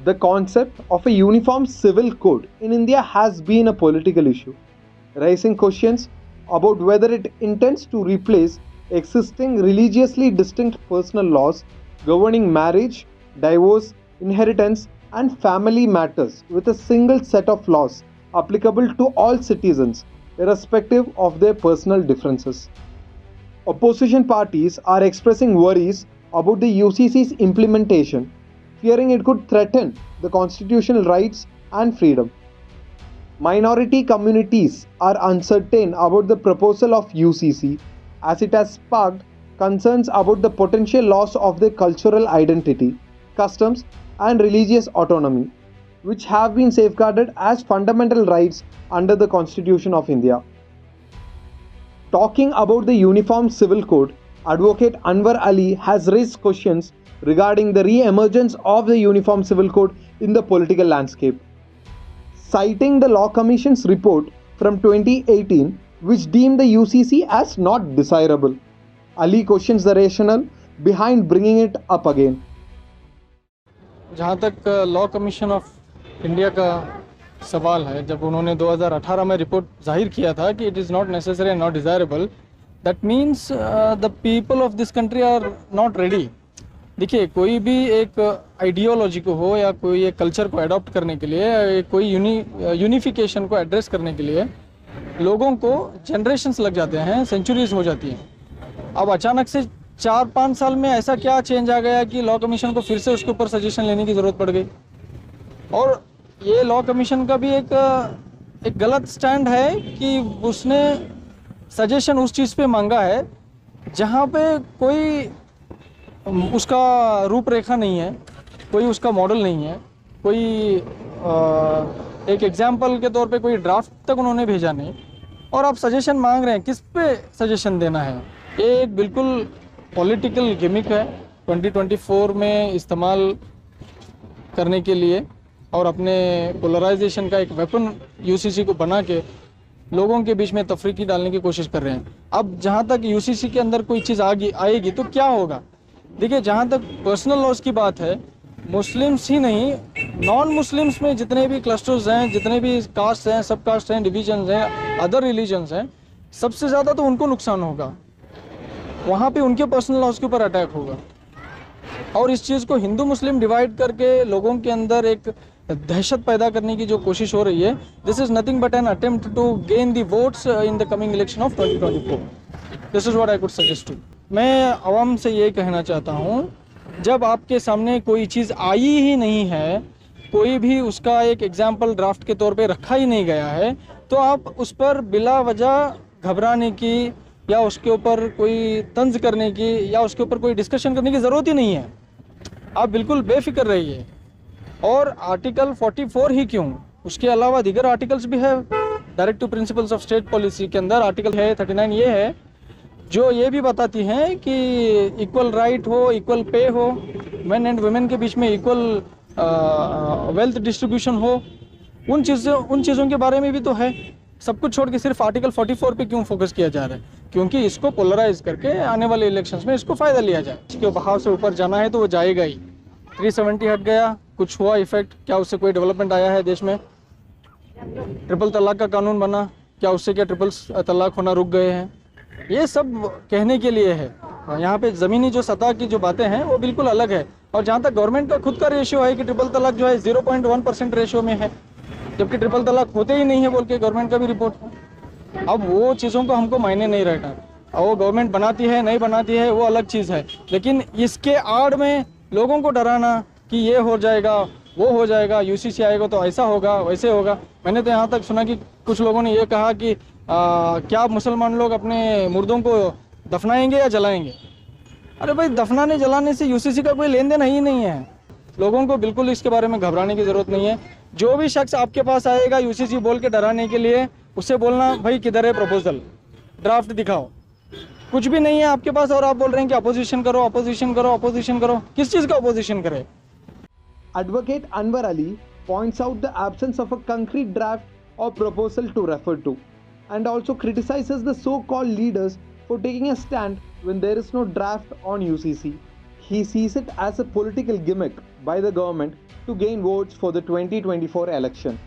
The concept of a uniform civil code in India has been a political issue, raising questions about whether it intends to replace existing religiously distinct personal laws governing marriage, divorce, inheritance, and family matters with a single set of laws applicable to all citizens, irrespective of their personal differences. Opposition parties are expressing worries about the UCC's implementation, fearing it could threaten the constitutional rights and freedom. Minority communities are uncertain about the proposal of UCC as it has sparked concerns about the potential loss of their cultural identity, customs, and religious autonomy, which have been safeguarded as fundamental rights under the Constitution of India. Talking about the Uniform Civil Code, Advocate Anwar Ali has raised questions regarding the re emergence of the Uniform Civil Code in the political landscape. Citing the Law Commission's report from 2018, which deemed the UCC as not desirable, Ali questions the rationale behind bringing it up again. जहाँ तक law commission of India का सवाल है, जब उन्होंने 2018 में report जाहिर किया था कि it is not necessary and not desirable, that means the people of this country are not ready. देखिए, कोई भी एक आइडियोलॉजी को हो या कोई एक कल्चर को अडॉप्ट करने के लिए, कोई यूनिफिकेशन को एड्रेस करने के लिए लोगों को जनरेशन्स लग जाते हैं, सेंचुरीज हो जाती हैं. अब अचानक से 4-5 साल में ऐसा क्या चेंज आ गया कि लॉ कमीशन को फिर से उसके ऊपर सजेशन लेने की ज़रूरत पड़ गई. और ये लॉ कमीशन का भी एक गलत स्टैंड है कि उसने सजेशन उस चीज़ पे मांगा है जहाँ पे कोई उसका रूपरेखा नहीं है, कोई उसका मॉडल नहीं है, कोई एक एग्जाम्पल के तौर पे कोई ड्राफ्ट तक उन्होंने भेजा नहीं, और आप सजेशन मांग रहे हैं. किस पे सजेशन देना है? ये एक बिल्कुल पॉलिटिकल गिमिक है 2024 में इस्तेमाल करने के लिए, और अपने पोलराइजेशन का एक वेपन यूसीसी को बना के लोगों के बीच में तफरीकी डालने की कोशिश कर रहे हैं. अब जहाँ तक यूसीसी के अंदर कोई चीज़ आएगी तो क्या होगा? देखिए, जहाँ तक पर्सनल लॉज की बात है, मुस्लिम्स ही नहीं, नॉन मुस्लिम्स में जितने भी क्लस्टर्स हैं, जितने भी कास्ट हैं, सब कास्ट हैं, डिविजन्स हैं, अदर रिलीजन्स हैं, सबसे ज़्यादा तो उनको नुकसान होगा. वहाँ पे उनके पर्सनल लॉज के ऊपर अटैक होगा. और इस चीज़ को हिंदू मुस्लिम डिवाइड करके लोगों के अंदर एक दहशत पैदा करने की जो कोशिश हो रही है, this is nothing but an attempt to gain the votes in the coming election of 2024. This is what I could suggest to. मैं आवाम से ये कहना चाहता हूँ, जब आपके सामने कोई चीज़ आई ही नहीं है, कोई भी उसका एक एग्जाम्पल ड्राफ्ट के तौर पे रखा ही नहीं गया है, तो आप उस पर बिला वजह घबराने की या उसके ऊपर कोई तंज करने की या उसके ऊपर कोई डिस्कशन करने की ज़रूरत ही नहीं है. आप बिल्कुल बेफिक्र रहिए. और आर्टिकल 44 ही क्यों, उसके अलावा दीगर आर्टिकल्स भी है. Direct to principles of state policy के अंदर आर्टिकल है 39 ये है, जो ये भी बताती हैं कि इक्वल राइट हो, इक्वल पे हो, मेन एंड वुमेन के बीच में इक्वल वेल्थ डिस्ट्रीब्यूशन हो. उन चीज़ों के बारे में भी तो है. सब कुछ छोड़ के सिर्फ आर्टिकल 44 पे क्यों फोकस किया जा रहा है? क्योंकि इसको पोलराइज करके आने वाले इलेक्शंस में इसको फ़ायदा लिया जाए. इसके बहाव से ऊपर जाना है तो वो जाएगा ही. 370 हट गया, कुछ हुआ इफेक्ट? क्या उससे कोई डेवलपमेंट आया है देश में? ट्रिपल तलाक का कानून बना, क्या उससे क्या ट्रिपल तलाक होना रुक गए हैं? ये सब कहने के लिए है. यहाँ पे ज़मीनी जो सतह की जो बातें हैं वो बिल्कुल अलग है. और जहाँ तक गवर्नमेंट का खुद का रेशियो है कि ट्रिपल तलाक जो है 0.1% रेशियो में है, जबकि ट्रिपल तलाक होते ही नहीं है बोल के गवर्नमेंट का भी रिपोर्ट है. अब वो चीज़ों का हमको मायने नहीं रहता. और वो गवर्नमेंट बनाती है नहीं बनाती है वो अलग चीज़ है, लेकिन इसके आड़ में लोगों को डराना कि ये हो जाएगा, वो हो जाएगा, यूसीसी आएगा तो ऐसा होगा, वैसे होगा. मैंने तो यहाँ तक सुना कि कुछ लोगों ने ये कहा कि क्या मुसलमान लोग अपने मुर्दों को दफनाएंगे या जलाएंगे? अरे भाई, दफनाने जलाने से यूसीसी का कोई लेन देन ही नहीं है. लोगों को बिल्कुल इसके बारे में घबराने की ज़रूरत नहीं है. जो भी शख्स आपके पास आएगा यूसीसी बोल के डराने के लिए, उससे बोलना भाई किधर है प्रपोजल, ड्राफ्ट दिखाओ. कुछ भी नहीं है आपके पास और आप बोल रहे हैं कि अपोजिशन करो, अपोजिशन करो, अपोजिशन करो. किस चीज़ का अपोजिशन करे? Advocate Anwar Ali points out the absence of a concrete draft or proposal to refer to, and also criticizes the so-called leaders for taking a stand when there is no draft on UCC. He sees it as a political gimmick by the government to gain votes for the 2024 election.